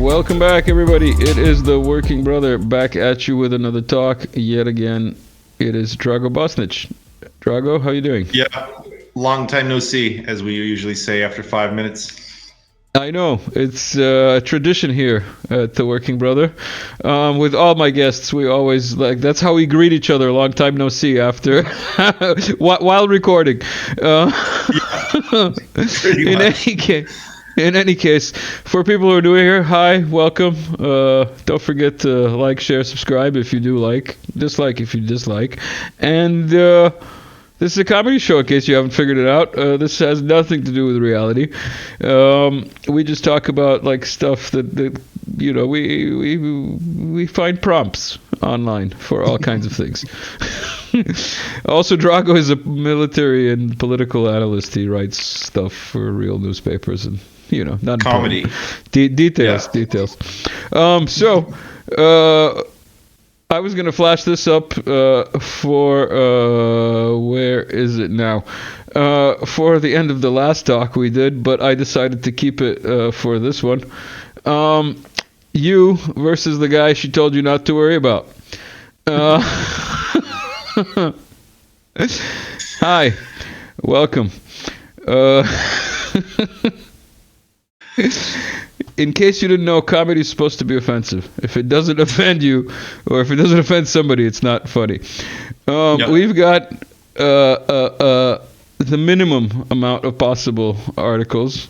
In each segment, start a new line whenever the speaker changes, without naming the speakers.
Welcome back, everybody. It is the Working Brother back at you with another talk yet again. It is Drago Bosnic. Drago, how you doing?
Yeah, long time no see, as we usually say after 5 minutes.
I know it's a tradition here at the Working Brother. With all my guests, we always that's how we greet each other. Long time no see after while recording.
Pretty
In
much.
any case. In any case, for people who are new here, hi, welcome. Don't forget to like, share, subscribe if you do like, dislike if you dislike. And this is a comedy show in case you haven't figured it out. This has nothing to do with reality. We just talk about like stuff that you know, we find prompts online for all kinds of things. Also, Drago is a military and political analyst. He writes stuff for real newspapers and, you know, not
Comedy.
details. So I was gonna flash this up for where is it now? For the end of the last talk we did, but I decided to keep it for this one. You versus the guy she told you not to worry about. Hi, welcome. In case you didn't know, comedy is supposed to be offensive. If it doesn't offend you, or if it doesn't offend somebody, it's not funny. We've got the minimum amount of possible articles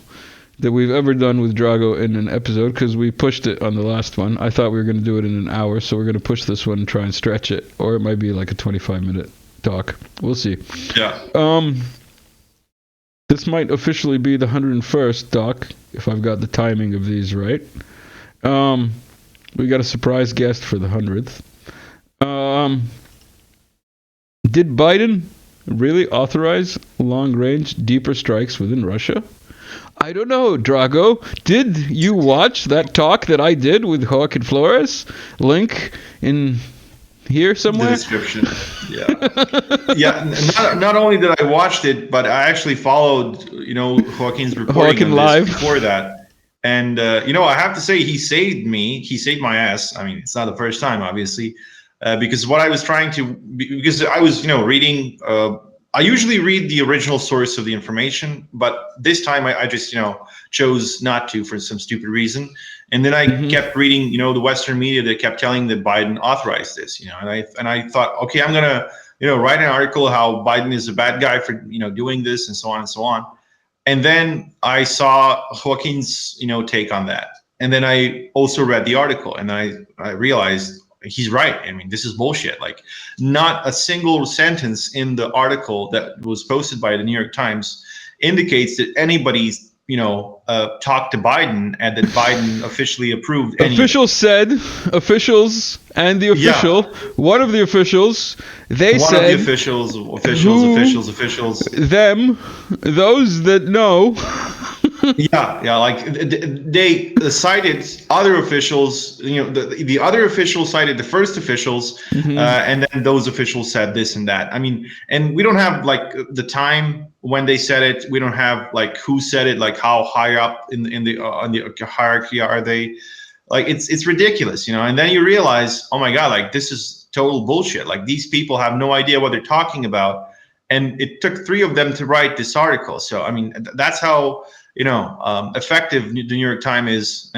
that we've ever done with Drago in an episode, because we pushed it on the last one. I thought we were going to do it in an hour, so we're going to push this one and try and stretch it. Or it might be like a 25-minute talk. We'll see.
Yeah.
This might officially be the 101st talk, if I've got the timing of these right. We got a surprise guest for the 100th. Did Biden really authorize long-range, deeper strikes within Russia? I don't know, Drago. Did you watch that talk that I did with Joaquin Flores? Link in here somewhere?
The description. Yeah. Yeah. Not only did I watched it, but I actually followed, Joaquin's reporting on this before that. And, I have to say, he saved me. He saved my ass. I mean, it's not the first time, obviously, because what I was because I was, reading, I usually read the original source of the information, but this time I just, chose not to for some stupid reason. And then I kept reading, the Western media that kept telling that Biden authorized this, and I thought, okay, I'm gonna, write an article how Biden is a bad guy for, doing this and so on and so on. And then I saw Joaquin's, take on that. And then I also read the article, and I realized he's right. I mean, this is bullshit. Like, not a single sentence in the article that was posted by the New York Times indicates that anybody's talked to Biden and that Biden officially approved any.
Officials and the official, one of the officials, said.
One of the officials.
Them, those that know.
Yeah, like they cited other officials. The other officials cited the first officials, and then those officials said this and that. I mean, and we don't have like the time when they said it. We don't have like who said it, like how high up in the hierarchy are they? Like it's ridiculous, And then you realize, oh my God, like this is total bullshit. Like these people have no idea what they're talking about, and it took 3 of them to write this article. So I mean, that's how. Effective the New York Times is,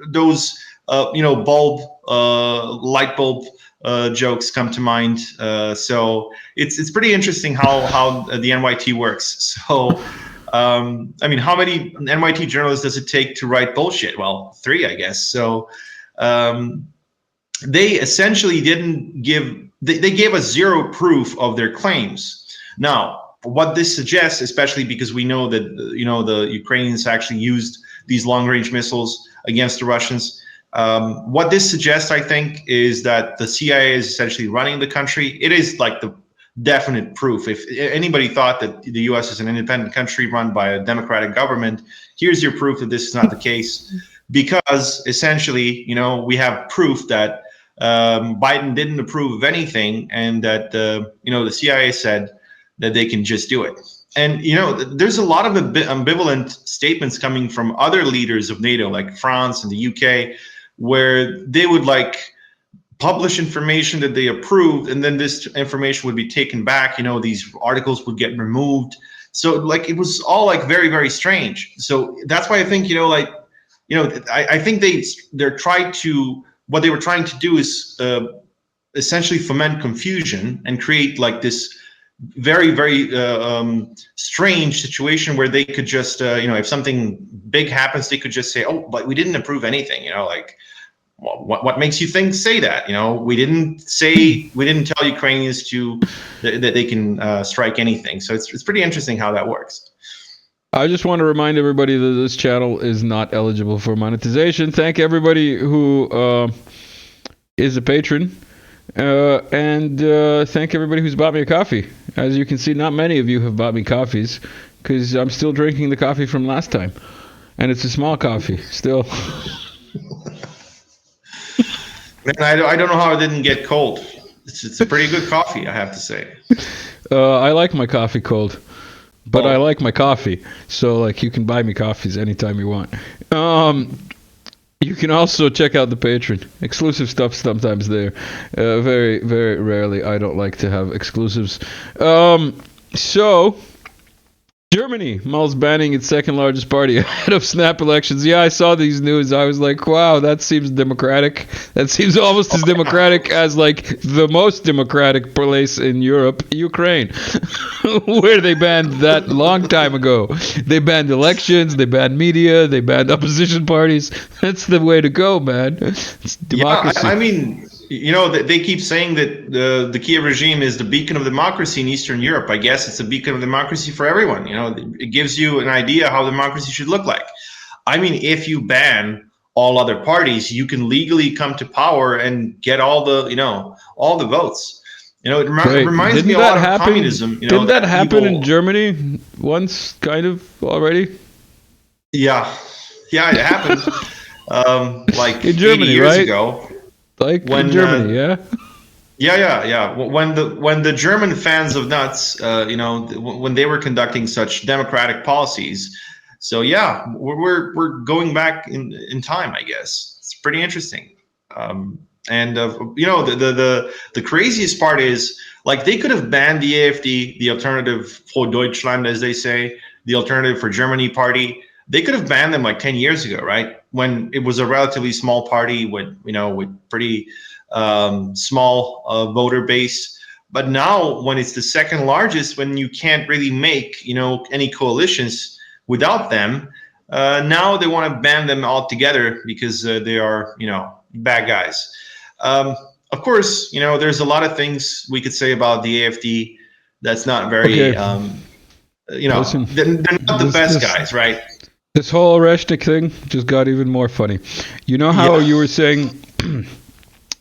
those, light bulb jokes come to mind. So it's pretty interesting how the NYT works. So, I mean, how many NYT journalists does it take to write bullshit? Well, 3, I guess. So they essentially didn't they gave us 0 proof of their claims. Now, what this suggests, especially because we know that the Ukrainians actually used these long-range missiles against the Russians, what this suggests, I think, is that the CIA is essentially running the country. It is like the definite proof. If anybody thought that the U.S. is an independent country run by a democratic government, here's your proof that this is not the case. Because essentially, we have proof that Biden didn't approve of anything, and that the CIA said that they can just do it. And there's a lot of ambivalent statements coming from other leaders of NATO, like France and the UK, where they would publish information that they approved, and then this information would be taken back. These articles would get removed. So it was all very, very strange. So that's why I think I think they're trying to, what they were trying to do is essentially foment confusion and create this very, very strange situation where they could just if something big happens, they could just say, oh, but we didn't approve anything. What makes you say that? We didn't tell Ukrainians that they can strike anything. So it's pretty interesting how that works.
I just want to remind everybody that this channel is not eligible for monetization. Thank everybody who is a patron. And thank everybody who's bought me a coffee. As you can see, not many of you have bought me coffees because I'm still drinking the coffee from last time. And it's a small coffee still.
Man, I don't know how it didn't get cold. It's a pretty good coffee, I have to say.
I like my coffee cold. But I like my coffee. So you can buy me coffees anytime you want. You can also check out the Patreon. Exclusive stuff sometimes there. Very, very rarely. I don't like to have exclusives. So, Germany mulls banning its second largest party ahead of snap elections. Yeah, I saw these news. I was like, wow, that seems democratic. That seems almost as democratic as the most democratic place in Europe, Ukraine, where they banned that long time ago. They banned elections, they banned media, they banned opposition parties. That's the way to go, man. It's democracy.
Yeah, I mean, they keep saying that the Kiev regime is the beacon of democracy in Eastern Europe. I guess it's a beacon of democracy for everyone. It gives you an idea how democracy should look like. I mean, if you ban all other parties, you can legally come to power and get all the votes. It reminds me a lot of communism.
Didn't that happen in Germany once, kind of already?
Yeah, it happened.
In Germany,
80 years
right?
ago.
In Germany, yeah.
Yeah. When the German fans of nuts, when they were conducting such democratic policies, so yeah, we're going back in time, I guess. It's pretty interesting. The craziest part is they could have banned the AfD, the Alternative for Deutschland, as they say, the Alternative for Germany party. They could have banned them 10 years ago, right? When it was a relatively small party with pretty small voter base. But now when it's the second largest, when you can't really make, any coalitions without them, now they want to ban them altogether because they are, bad guys. Of course, there's a lot of things we could say about the AfD that's not very,
Listen,
they're not the best guys, right?
This whole Oreshnik thing just got even more funny. You know how you were saying,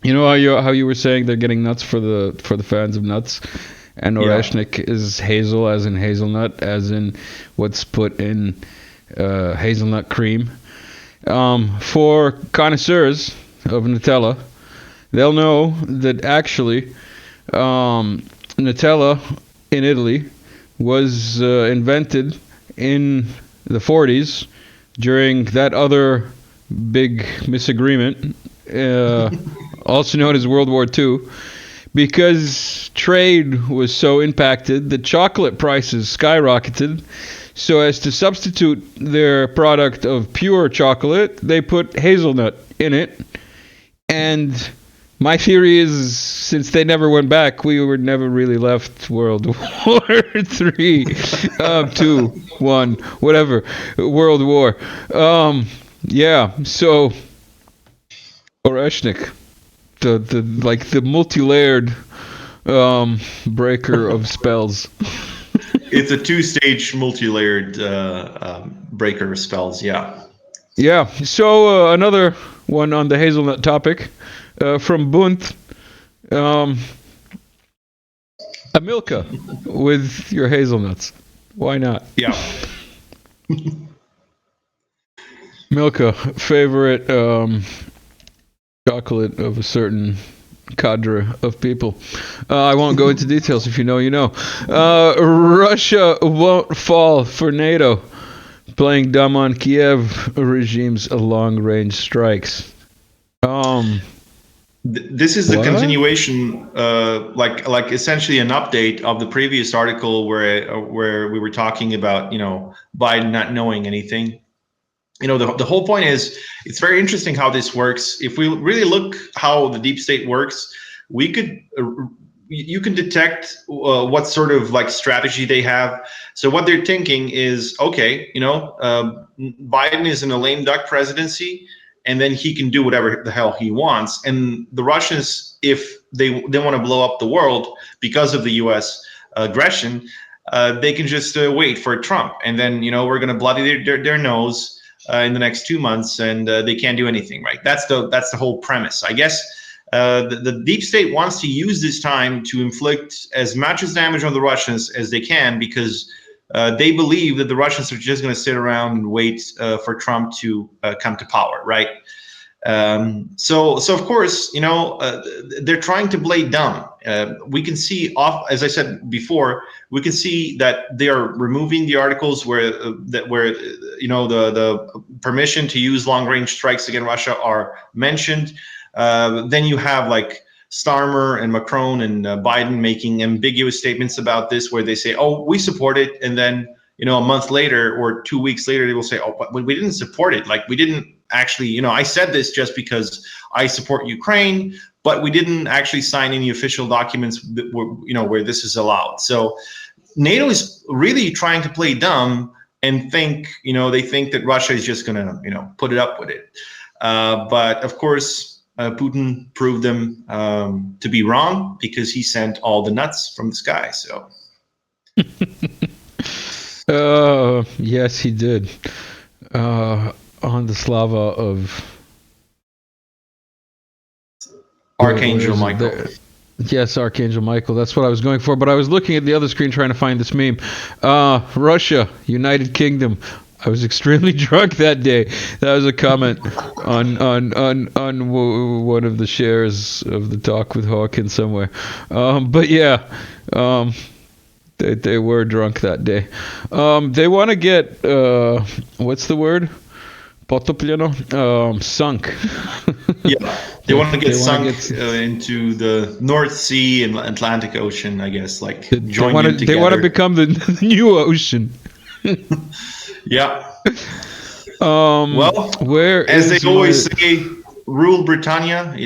how you were saying they're getting nuts for the fans of nuts, and Oreshnik is hazel as in hazelnut, as in what's put in hazelnut cream. For connoisseurs of Nutella, they'll know that actually Nutella in Italy was invented in the 40s during that other big misagreement, also known as World War II, because trade was so impacted that chocolate prices skyrocketed. So as to substitute their product of pure chocolate, they put hazelnut in it. And my theory is, since they never went back, we were never really left World War 3, 2, 1, whatever, World War. So Oreshnik, the multi-layered breaker of spells.
It's a two-stage multi-layered breaker of spells, yeah.
Yeah, so another one on the hazelnut topic. From Bund, a Milka with your hazelnuts. Why not?
Yeah.
Milka, favorite chocolate of a certain cadre of people. I won't go into details. If you know, you know. Russia won't fall for NATO. Playing dumb on Kiev regime's long-range strikes.
This is the continuation, like essentially an update of the previous article where we were talking about, Biden not knowing anything. The whole point is, it's very interesting how this works. If we really look how the deep state works, you can detect what sort of like strategy they have. So what they're thinking is, okay, Biden is in a lame duck presidency, and then he can do whatever the hell he wants. And the Russians, if they want to blow up the world because of the U.S. aggression, they can just wait for Trump, and then we're going to bloody their nose in the next 2 months, and they can't do anything. Right? That's the whole premise, I guess. The deep state wants to use this time to inflict as much damage on the Russians as they can, because they believe that the Russians are just going to sit around and wait for Trump to come to power, right? So of course, they're trying to play dumb. We can see, as I said before, we can see that they are removing the articles where the permission to use long-range strikes against Russia are mentioned. Then you have like Starmer and Macron and Biden making ambiguous statements about this, where they say, "Oh, we support it," and then a month later or 2 weeks later, they will say, "Oh, but we didn't support it. Like, we didn't actually, I said this just because I support Ukraine, but we didn't actually sign any official documents that were, where this is allowed." So NATO is really trying to play dumb and think that Russia is just going to, put it up with it. But of course, Putin proved them to be wrong, because he sent all the nuts from the sky. So.
Yes, he did. On the slava of
Archangel Michael.
Yes, Archangel Michael. That's what I was going for. But I was looking at the other screen trying to find this meme. Russia, United Kingdom. I was extremely drunk that day. That was a comment on one of the shares of the talk with Hawkins somewhere. But yeah, they were drunk that day. They want to get what's the word? Potopljeno? Sunk.
Yeah, they want to get sunk into the North Sea and Atlantic Ocean, I guess. Like, join them together.
They want to become the new ocean.
Yeah.
Well,
as they always say, rule Britannia.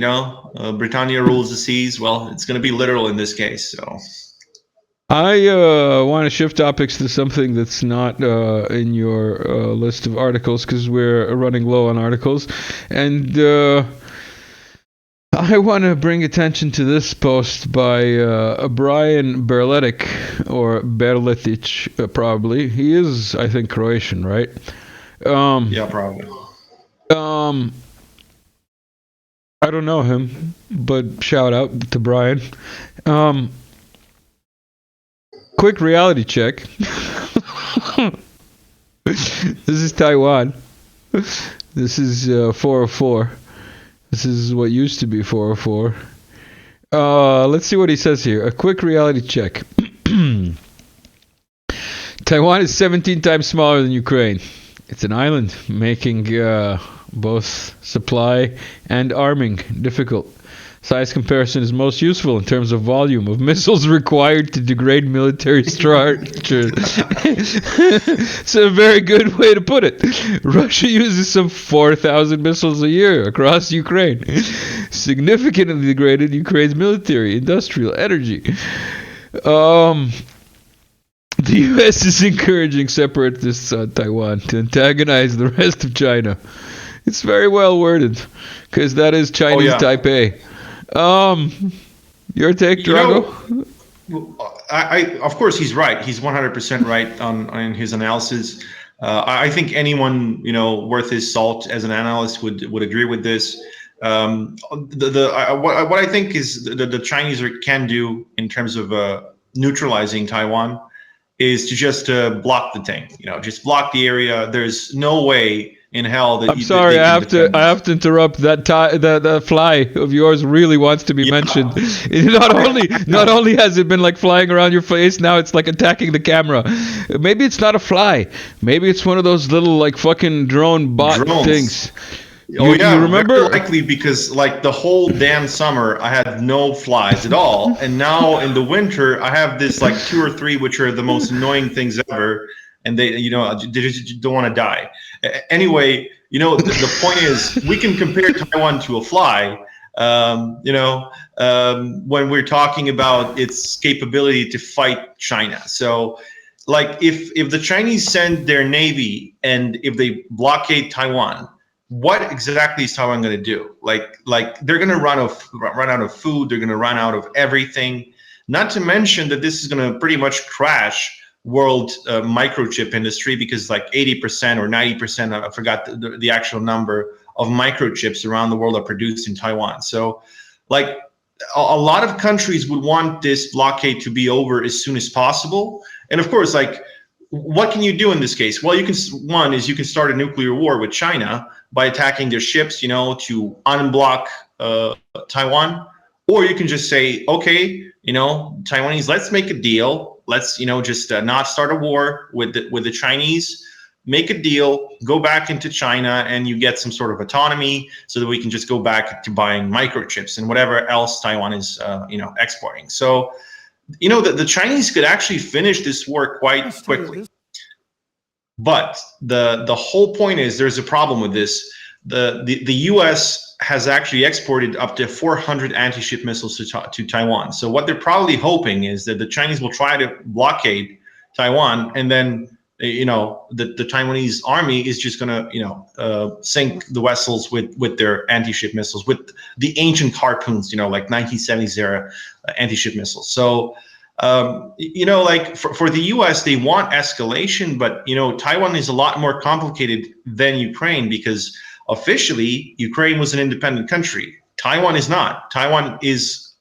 Britannia rules the seas. Well, it's going to be literal in this case. So.
I want to shift topics to something that's not in your list of articles, because we're running low on articles. And I want to bring attention to this post by Brian Berletic, or Berletic, probably. He is, I think, Croatian, right?
Yeah, probably.
I don't know him, but shout out to Brian. Quick reality check. This is Taiwan. This is 404. This is what used to be 404. Let's see what he says here. A quick reality check. Taiwan is 17 times smaller than Ukraine. It's an island, making both supply and arming difficult. Size comparison is most useful in terms of volume of missiles required to degrade military structures. It's a very good way to put it. Russia uses some 4,000 missiles a year across Ukraine, significantly degraded Ukraine's military, industrial, energy. The U.S. is encouraging separatists on Taiwan to antagonize the rest of China. It's very well worded, because that is Chinese Taipei. Your take, Drago?
Of course, he's right. He's 100% right on his analysis. I think anyone worth his salt as an analyst would agree with this. What I think is the Chinese can do in terms of neutralizing Taiwan is to just block the thing. Just block the area. There's no way in hell that
I'm sorry, I have to interrupt. That fly of yours really wants to be mentioned. Not only has it been like flying around your face, now it's like attacking the camera. Maybe it's not a fly. Maybe it's one of those little like fucking drone bot things.
You remember? Very likely, because like the whole damn summer I had no flies at all, and now in the winter I have this like 2 or 3 which are the most annoying things ever, and they just don't want to die. Anyway, the point is we can compare Taiwan to a fly. When we're talking about its capability to fight China. So, like if the Chinese send their navy and if they blockade Taiwan, what exactly is Taiwan going to do? Like they're going to run out of food. They're going to run out of everything. Not to mention that this is going to pretty much crash world microchip industry, because like 80% or 90%, I forgot the actual number, of microchips around the world are produced in Taiwan. So like a lot of countries would want this blockade to be over as soon as possible. And of course, like, what can you do in this case? Well, you can start a nuclear war with China by attacking their ships, to unblock Taiwan. Or you can just say, okay, Taiwanese, let's make a deal. Let's, just not start a war with the Chinese. Make a deal, go back into China, and you get some sort of autonomy so that we can just go back to buying microchips and whatever else Taiwan is, exporting. So, the Chinese could actually finish this war quite quickly. But the whole point is there's a problem with this. The U.S. has actually exported up to 400 anti-ship missiles to Taiwan. So what they're probably hoping is that the Chinese will try to blockade Taiwan, and then the Taiwanese army is just going to sink the vessels with their anti-ship missiles, with the ancient harpoons, like 1970s era anti-ship missiles. So like for the US, they want escalation, but Taiwan is a lot more complicated than Ukraine, because officially Ukraine was an independent country. Taiwan is not. Taiwan is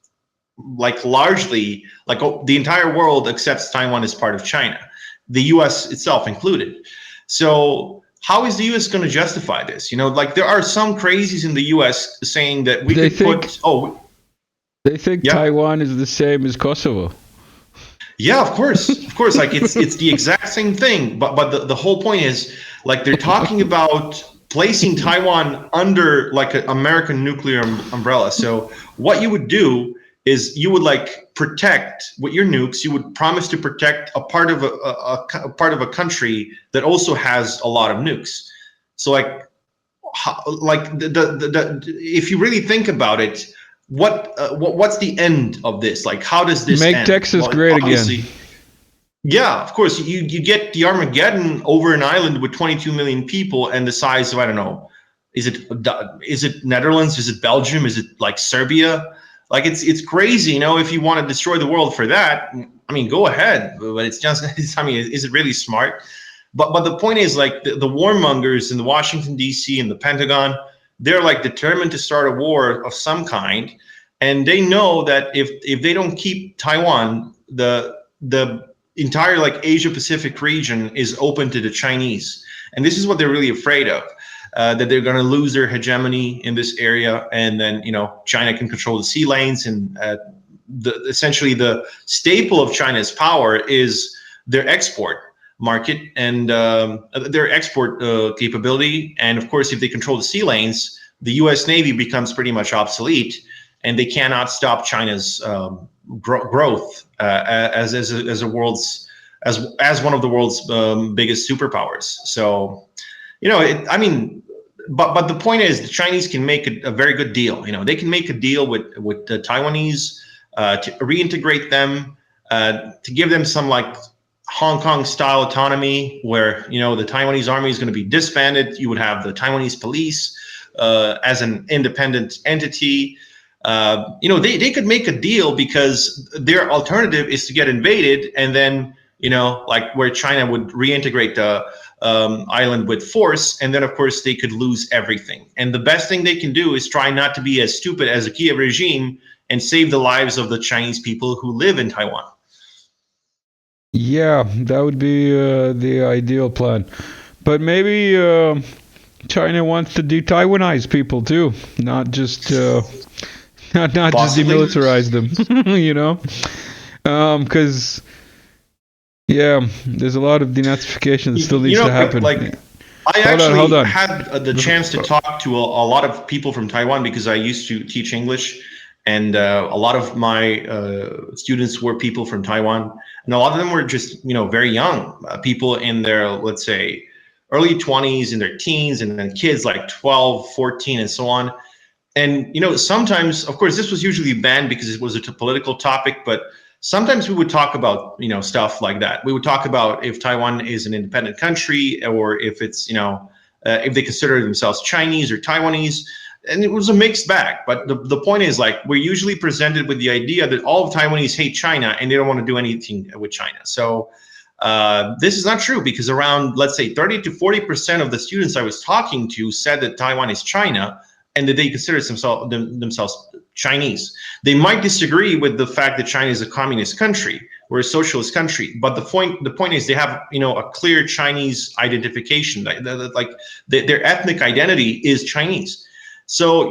like largely, like, the entire world accepts Taiwan as part of China, the US itself included. So how is the US going to justify this? Like, there are some crazies in the US saying that they think
Taiwan is the same as Kosovo.
Yeah, of course. Like, it's the exact same thing. But the whole point is, like, they're talking about placing Taiwan under like an American nuclear umbrella. So what you would do is you would like protect with your nukes. You would promise to protect a part of a country that also has a lot of nukes. So like if you really think about it, what's the end of this? Like, how does this
make
end?
Texas great again?
Yeah, of course. You get the Armageddon over an island with 22 million people and the size of, I don't know, is it Netherlands? Is it Belgium? Is it like Serbia? Like, it's crazy, if you want to destroy the world for that, I mean, go ahead. But it's just, I mean, is it really smart? But the point is, like, the warmongers in the Washington, D.C. and the Pentagon, they're like determined to start a war of some kind. And they know that if they don't keep Taiwan, the entire like Asia Pacific region is open to the Chinese. And this is what they're really afraid of. That they're going to lose their hegemony in this area, and then China can control the sea lanes, and essentially the staple of China's power is their export market and their export capability. And of course, if they control the sea lanes, the U.S. Navy becomes pretty much obsolete, and they cannot stop China's growth as one of the world's biggest superpowers. So, But the point is, the Chinese can make a very good deal. They can make a deal with the Taiwanese to reintegrate them, to give them some like Hong Kong style autonomy, where the Taiwanese army is going to be disbanded. You would have the Taiwanese police as an independent entity. They could make a deal, because their alternative is to get invaded, and then like where China would reintegrate the island with force, and then of course they could lose everything. And the best thing they can do is try not to be as stupid as the Kiev regime and save the lives of the Chinese people who live in Taiwan.
Yeah, that would be the ideal plan. But maybe China wants to de-Taiwanize people too, not just not just
Possibly.
demilitarize them. Because there's a lot of denazification that still needs to happen.
I actually had the chance to talk to a lot of people from Taiwan because I used to teach English, and a lot of my students were people from Taiwan, and a lot of them were just very young people in their, let's say, early 20s, in their teens, and then kids like 12, 14, and so on. And sometimes, of course, this was usually banned because it was a political topic, but sometimes we would talk about stuff like that. We would talk about if Taiwan is an independent country, or if it's if they consider themselves Chinese or Taiwanese, and it was a mixed bag. But the point is, like, we're usually presented with the idea that all of Taiwanese hate China and they don't want to do anything with China. So this is not true, because around, let's say, 30 to 40% of the students I was talking to said that Taiwan is China and that they consider themselves Chinese. They might disagree with the fact that China is a communist country or a socialist country, but the point is they have a clear Chinese identification. Like their ethnic identity is Chinese. So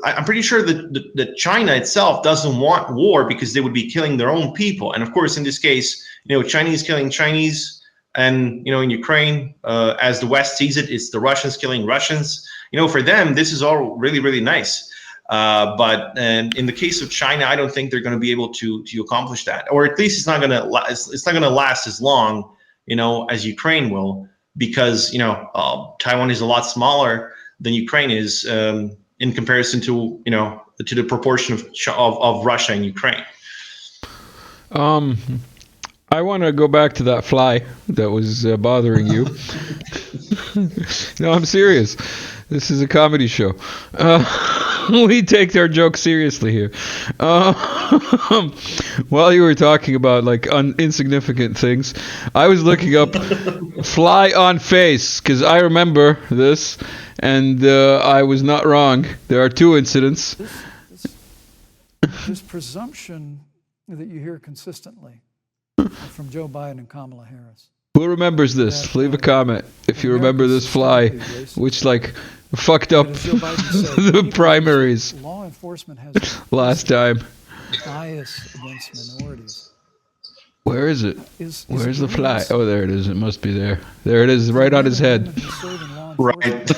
I'm pretty sure that China itself doesn't want war because they would be killing their own people. And of course, in this case, Chinese killing Chinese, and in Ukraine, as the West sees it, it's the Russians killing Russians. For them, this is all really, really nice. But in the case of China, I don't think they're going to be able to accomplish that, or at least it's not going to last as long, as Ukraine will, because Taiwan is a lot smaller than Ukraine is in comparison to to the proportion of Russia and Ukraine.
I want to go back to that fly that was bothering you. No, I'm serious. This is a comedy show. We take our jokes seriously here. While you were talking about insignificant things, I was looking up fly on face, because I remember this, and I was not wrong. There are two incidents.
This presumption that you hear consistently from Joe Biden and Kamala Harris.
Who remembers this? Leave a comment if you remember this fly, which fucked up the primaries
law enforcement has
last time.
Bias against minorities.
Where is it? Where's the fly? Oh, there it is. It must be there. There it is, right on his head.
Right.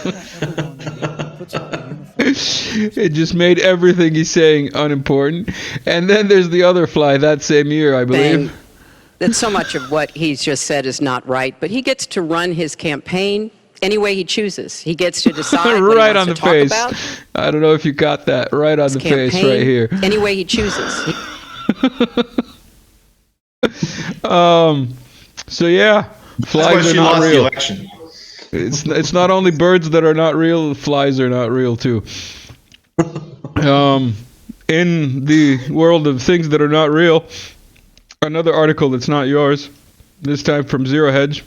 It just made everything he's saying unimportant. And then there's the other fly that same year, I believe.
That so much of what he's just said is not right, but he gets to run his campaign any way he chooses. He gets to decide what
right
he
on
wants
the
to
face.
talk about.
I don't know if you got that. Right on the face, right here.
Any way he chooses.
So yeah, flies are not real. It's not only birds that are not real, flies are not real too. In the world of things that are not real, another article that's not yours, this time from Zero Hedge.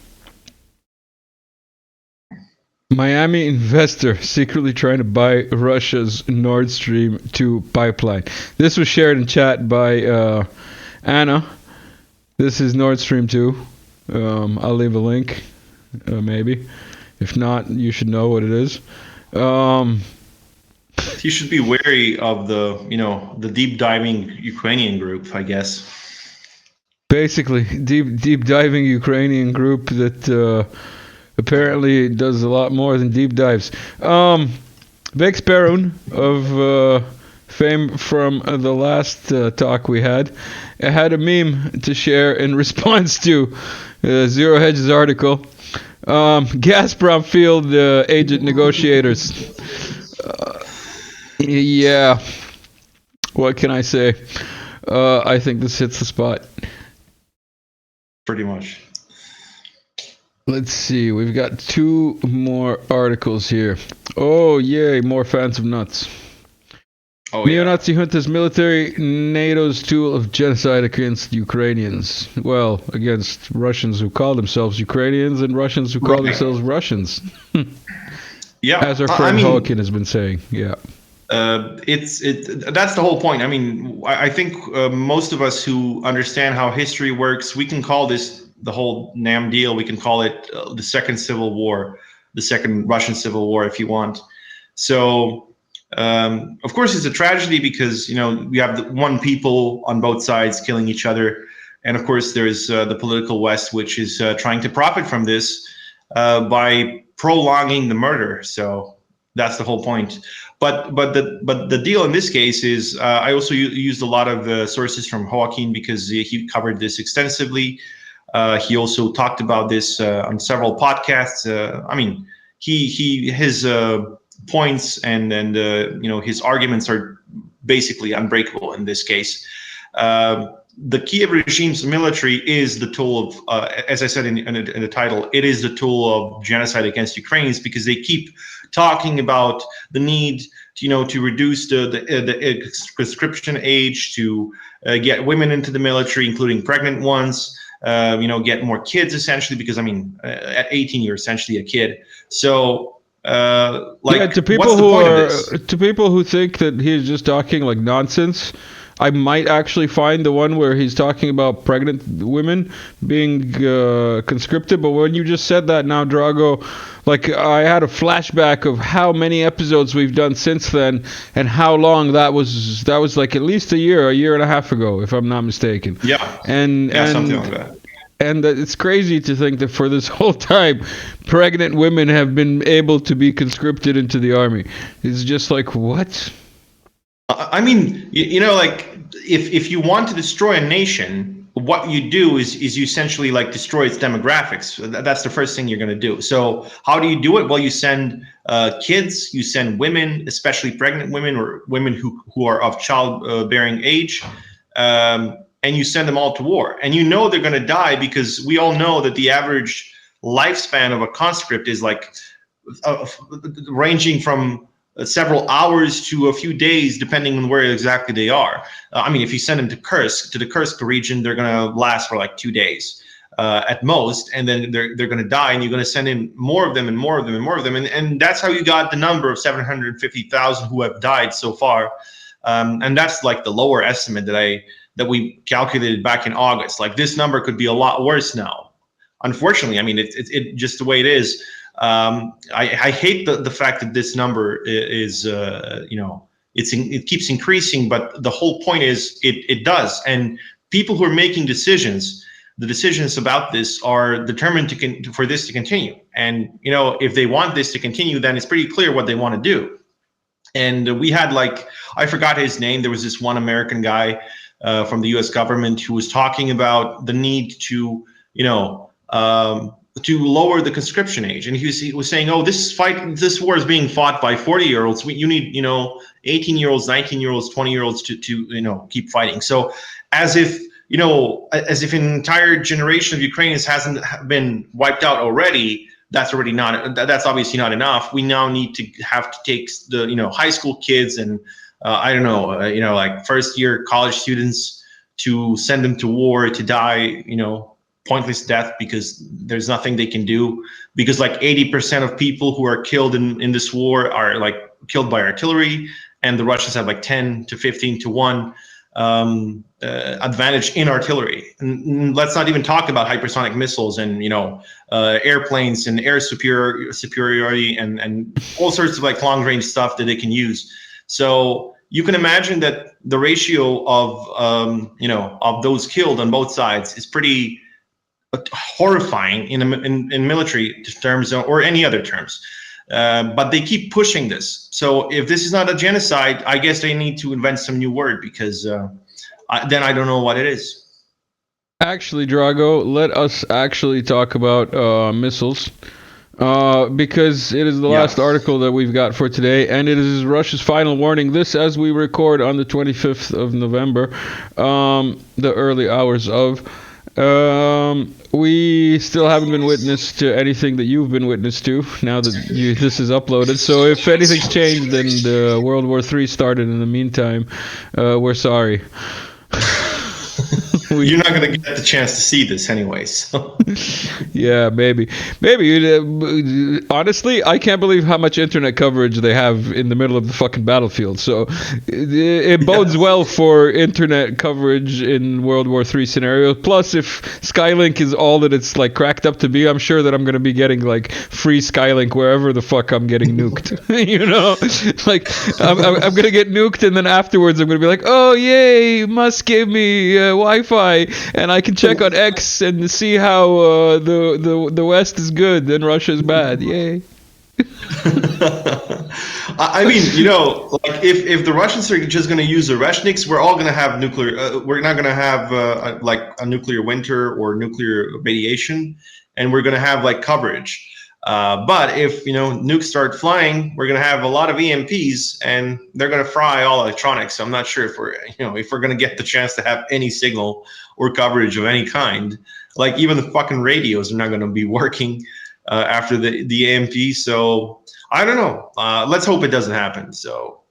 Miami investor secretly trying to buy Russia's Nord Stream 2 pipeline. This was shared in chat by Anna. This is Nord Stream 2. I'll leave a link, maybe. If not, you should know what it is.
You should be wary of the deep diving Ukrainian group, I guess.
Basically, deep diving Ukrainian group that apparently does a lot more than deep dives. Bex Perun of fame from the last talk we had a meme to share in response to Zero Hedge's article. Gazprom field agent negotiators. Yeah. What can I say? I think this hits the spot.
Pretty much.
Let's see. We've got two more articles here. Oh, yay. More fans of nuts.
Oh,
Neo-Nazi junta's military, NATO's tool of genocide against Ukrainians. Well, against Russians who call themselves Ukrainians and Russians who call themselves Russians.
Yeah.
As our friend Hawken has been saying. Yeah.
That's the whole point. I mean, I think most of us who understand how history works, we can call this the whole NAM deal. We can call it the Second Civil War, the Second Russian Civil War, if you want. So, of course, it's a tragedy because, we have one people on both sides killing each other. And of course, there's the political West, which is trying to profit from this by prolonging the murder. So that's the whole point. But the deal in this case is I also used a lot of sources from Joaquin because he covered this extensively. He also talked about this on several podcasts. His points and his arguments are basically unbreakable in this case. The Kiev regime's military is the tool of, as I said in the title, it is the tool of genocide against Ukrainians because they keep talking about the need, to reduce the conscription age, to get women into the military, including pregnant ones, get more kids essentially, because at 18 you're essentially a kid. So
to people who think that he's just talking like nonsense, I might actually find the one where he's talking about pregnant women being conscripted. But when you just said that now, Drago, like I had a flashback of how many episodes we've done since then and how long that was. That was like at least a year and a half ago, if I'm not mistaken.
Yeah.
And
something like that.
And it's crazy to think that for this whole time, pregnant women have been able to be conscripted into the army. It's just like, what?
If you want to destroy a nation, what you do is you essentially destroy its demographics. That's the first thing you're going to do. So how do you do it? Well, you send kids, you send women, especially pregnant women or women who are of childbearing age, and you send them all to war. And they're going to die because we all know that the average lifespan of a conscript is ranging from several hours to a few days, depending on where exactly they are. If you send them to the Kursk region, they're going to last for 2 days at most, and then they're going to die, and you're going to send in more of them and more of them and more of them, and that's how you got the number of 750,000 who have died so far, and that's the lower estimate that we calculated back in August. This number could be a lot worse now. Unfortunately, it's just the way it is. I hate the fact that this number is, it keeps increasing, but the whole point is it does. And people who are making decisions, the decisions about this are determined for this to continue. And, if they want this to continue, then it's pretty clear what they want to do. And we had I forgot his name. There was this one American guy from the US government who was talking about the need to, to lower the conscription age, and he was saying, "Oh, this war is being fought by 40-year-olds. You need, 18-year-olds, 19-year-olds, 20-year-olds to keep fighting." So, as if an entire generation of Ukrainians hasn't been wiped out already, that's obviously not enough. We now need to take the high school kids and first-year college students to send them to war to die, pointless death because there's nothing they can do, because 80% of people who are killed in this war are killed by artillery, and the Russians have 10 to 15 to 1 advantage in artillery. And let's not even talk about hypersonic missiles and airplanes and air superiority and all sorts of long range stuff that they can use. So you can imagine that the ratio of those killed on both sides is pretty horrifying in military terms or any other terms, but they keep pushing this. So if this is not a genocide, I guess they need to invent some new word, because then I don't know what it is.
Actually, Drago, let us actually talk about missiles, because it is the last article that we've got for today, and it is Russia's final warning. This, as we record on the 25th of November, the early hours of. We still haven't been witness to anything that you've been witness to now that this is uploaded. So if anything's changed, then the World War III started in the meantime. We're sorry.
You're not going to get the chance to see this anyway. So.
Yeah, maybe. Honestly, I can't believe how much internet coverage they have in the middle of the fucking battlefield. So it bodes well for internet coverage in World War III scenario. Plus, if Skylink is all that it's like cracked up to be, I'm sure that I'm going to be getting like free Skylink wherever the fuck I'm getting nuked. You know, like I'm going to get nuked, and then afterwards I'm going to be like, oh yay, Musk gave me Wi-Fi, and I can check on X and see how the West is good and Russia is bad. Yay.
I mean, you know, like if the Russians are just going to use the Oreshniks, we're all going to have nuclear. We're not going to have like a nuclear winter or nuclear radiation, and we're going to have like coverage. But if, you know, nukes start flying, we're going to have a lot of EMPs, and they're going to fry all electronics. So I'm not sure if we're going to get the chance to have any signal or coverage of any kind. Like even the fucking radios are not going to be working after the EMP. So I don't know. Let's hope it doesn't happen. So.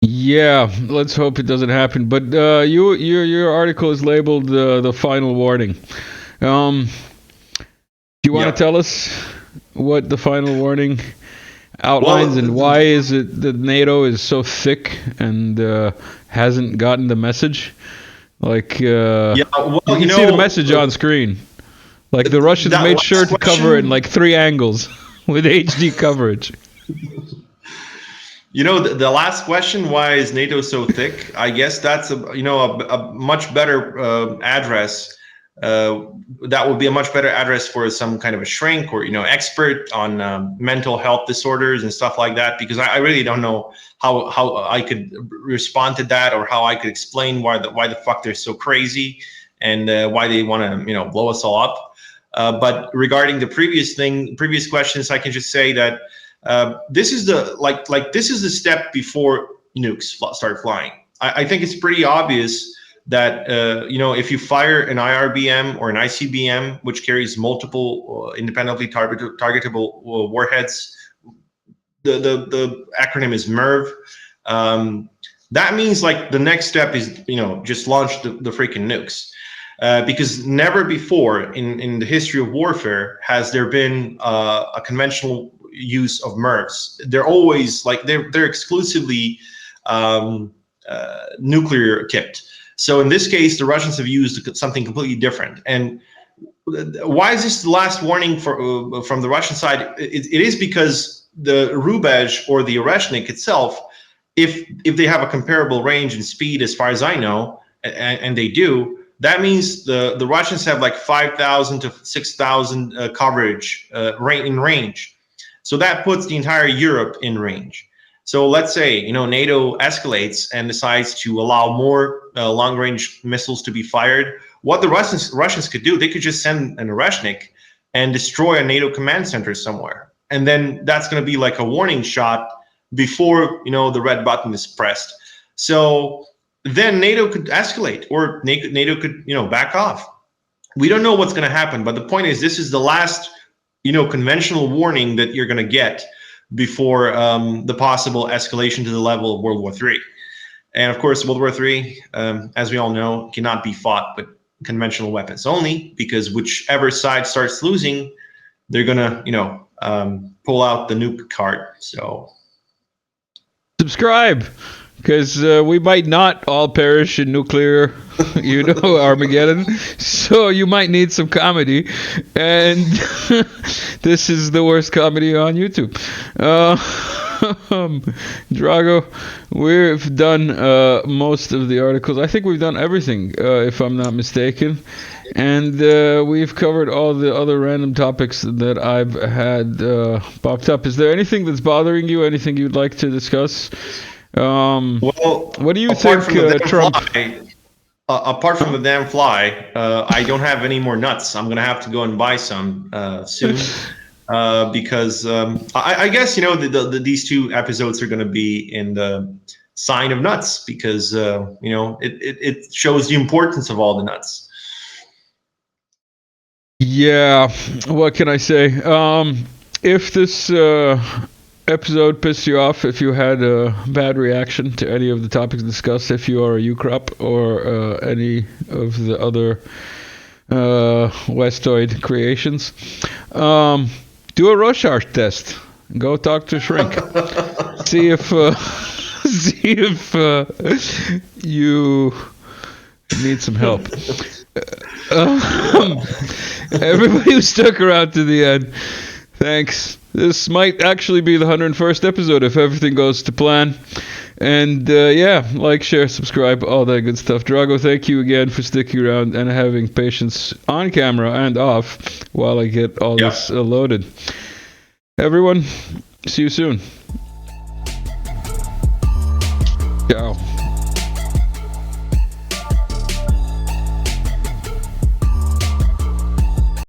Yeah, let's hope it doesn't happen. But your article is labeled the final warning. Do you want to tell us what the final warning outlines, and why is it that NATO is so thick and hasn't gotten the message? Like, you can see the message on screen. Like the Russians made sure to cover it in like 3 angles with HD coverage.
You know, the last question, why is NATO so thick? I guess that's a much better address. That would be a much better address for some kind of a shrink or, expert on mental health disorders and stuff like that, because I really don't know how I could respond to that, or how I could explain why the fuck they're so crazy and why they want to, blow us all up. But regarding the previous questions, I can just say that this is the step before nukes start flying. I think it's pretty obvious that if you fire an IRBM or an ICBM, which carries multiple independently targetable warheads, the acronym is MERV. That means like the next step is just launch the freaking nukes, because never before in the history of warfare has there been a conventional use of MERVs. They're always like they're exclusively nuclear tipped. So in this case, the Russians have used something completely different. And why is this the last warning from the Russian side? It is because the Rubezh or the Oreshnik itself, if they have a comparable range and speed, as far as I know, and they do, that means the Russians have like 5,000 to 6,000 coverage in range. So that puts the entire Europe in range. So let's say, NATO escalates and decides to allow more long-range missiles to be fired. What the Russians could do, they could just send an Oreshnik and destroy a NATO command center somewhere. And then that's going to be like a warning shot before, the red button is pressed. So then NATO could escalate, or NATO could, back off. We don't know what's going to happen, but the point is, this is the last, conventional warning that you're going to get before the possible escalation to the level of World War III. And of course, World War III, as we all know, cannot be fought with conventional weapons only, because whichever side starts losing, they're gonna, pull out the nuke card. So
subscribe, because we might not all perish in nuclear, Armageddon. So you might need some comedy, and this is the worst comedy on YouTube. Drago, we've done most of the articles. I think we've done everything, if I'm not mistaken. And we've covered all the other random topics that I've had popped up. Is there anything that's bothering you? Anything you'd like to discuss? What do you think, Trump?
Apart from the damn fly, I don't have any more nuts. I'm going to have to go and buy some soon. Because I guess, these 2 episodes are going to be in the sign of nuts, because, it shows the importance of all the nuts.
Yeah, what can I say? If this episode pissed you off, if you had a bad reaction to any of the topics discussed, if you are a U-crop or any of the other Westoid creations, do a Rorschach test. Go talk to a shrink. see if you need some help. Everybody who stuck around to the end, thanks. This might actually be the 101st episode if everything goes to plan. And yeah, like, share, subscribe, all that good stuff. Drago, thank you again for sticking around and having patience on camera and off while I get all this loaded. Everyone, see you soon. Ciao.